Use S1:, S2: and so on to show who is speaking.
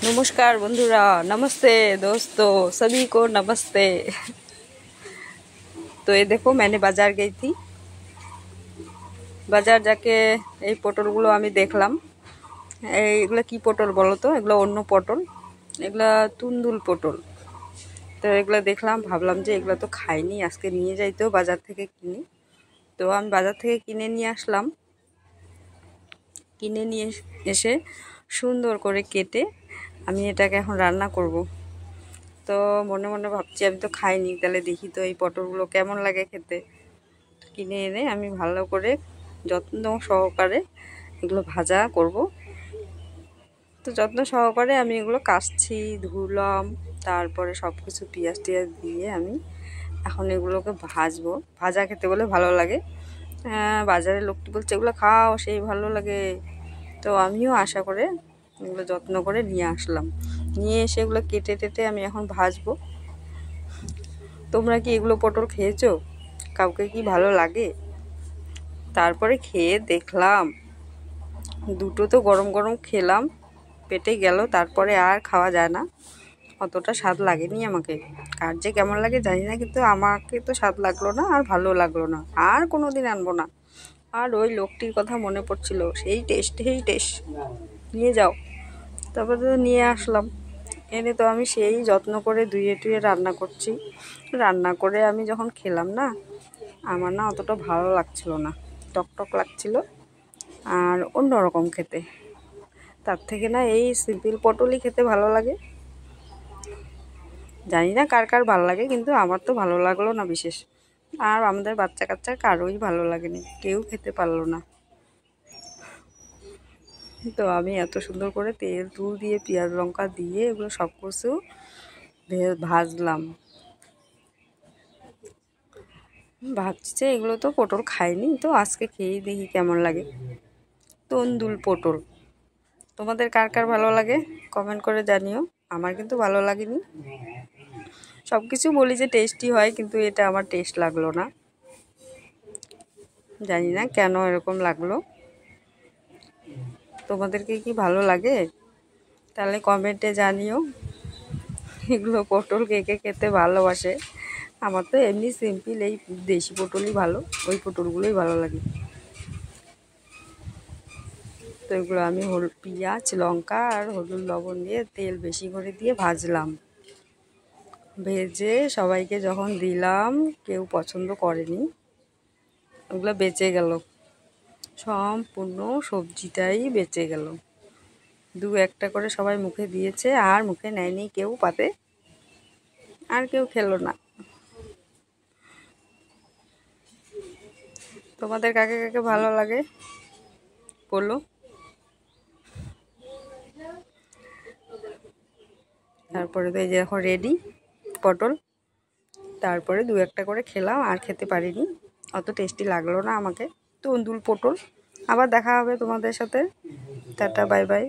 S1: नमस्कार बंधुरा, नमस्ते दोस्तों, सभी को नमस्ते। तो ये देखो, मैंने बाजार गई थी। बाजार जाके এই পটলগুলো আমি দেখলাম। এইগুলো কি পটল বলো তো? এগুলো অন্য পটল, এগুলা তুন্দুল পটল। তো এগুলো দেখলাম, ভাবলাম যে এগুলো তো খাইনি, আজকে নিয়ে যাই তো বাজার থেকে কিনে। তো আমি বাজার থেকে কিনে নিয়ে আসলাম। কিনে নিয়ে এসে সুন্দর করে কেটে আমি এটাকে এখন রান্না করব। তো মনে মনে ভাবছি আমি তো খাইনি, তাহলে দেখি তো এই পটলগুলো কেমন লাগে খেতে। কিনে এনে আমি ভালো করে যত্ন সহকারে এগুলো ভাজা করব। তো যত্ন সহকারে আমি এগুলো কাটছি, ধুলাম, তারপরে সব কিছু পেঁয়াজ টিয়াজ দিয়ে আমি এখন এগুলোকে ভাজবো। ভাজা খেতে বলে ভালো লাগে। বাজারের লোকটি বলছে এগুলো খাও, সেই ভালো লাগে। তো আমিও আশা করে এগুলো যত্ন করে নিয়ে আসলাম। নিয়ে এসে এগুলো কেটে টেটে আমি এখন ভাজবো। তোমরা কি এগুলো পটল খেয়েছো? কাউকে কি ভালো লাগে? তারপরে খেয়ে দেখলাম, দুটো তো গরম গরম খেলাম, পেটে গেল, তারপরে আর খাওয়া যায় না। অতটা স্বাদ লাগেনি আমাকে। কার যে কেমন লাগে জানি না, কিন্তু আমাকে তো স্বাদ লাগলো না, আর ভালো লাগলো না। আর কোনো দিন আনবো না। আর ওই লোকটির কথা মনে পড়ছিল, সেই টেস্ট নিয়ে যাও। তারপরে তো নিয়ে আসলাম। এনে তো আমি সেই যত্ন করে ধুয়ে টুয়ে রান্না করছি। রান্না করে আমি যখন খেলাম না, আমার না অতটা ভালো লাগছিল না, টকটক লাগছিল আর অন্যরকম খেতে। তার থেকে না এই সিম্পল পটলই খেতে ভালো লাগে। জানি না কার কার ভালো লাগে, কিন্তু আমার তো ভালো লাগলো না বিশেষ। আর আমাদের বাচ্চা কাচ্চা কারোই ভালো লাগেনি, কেউ খেতে পারলো না। তো আমি এত সুন্দর করে তেল তুল দিয়ে পেঁয়াজ লঙ্কা দিয়ে এগুলো সব কিছু ভাজলাম। ভাবছি এগুলো তো পটল খাইনি, তো আজকে খেয়েই দেখি কেমন লাগে। তন্দুল পটল, তোমাদের কার কার ভালো লাগে কমেন্ট করে জানিও। আমার কিন্তু ভালো লাগেনি। সব কিছু বলি যে টেস্টি হয়, কিন্তু এটা আমার টেস্ট লাগলো না। জানি না কেন এরকম লাগলো। তোমাদেরকে কি ভালো লাগে? তাহলে কমেন্টে জানিও। এগুলো পটল কে কে খেতে ভালোবাসে। আমার তো এমনি সিম্পল এই দেশি পটলই ভালো, ওই পটলগুলোই ভালো লাগে। তো এগুলো আমি পেঁয়াজ লঙ্কা আর হলুদ লবণ দিয়ে তেল বেশি করে দিয়ে ভাজলাম। ভেজে সবাইকে যখন দিলাম, কেউ পছন্দ করেনি, ওগুলো বেঁচে গেল। সম্পূর্ণ সবজিটাই বেঁচে গেল। দু একটা করে সবাই মুখে দিয়েছে, আর মুখে নেয়নি কেউ পাতে, আর কেউ খেলো না। তোমাদের কাকে কাকে ভালো লাগে বলো। তারপরে তো এই যে এখন রেডি পটল। তারপরে দু একটা করে খেলাম, আর খেতে পারিনি, অত টেস্টি লাগলো না আমাকে। তন্দুল পটল। আবার দেখা হবে তোমাদের সাথে। Tata, bye bye.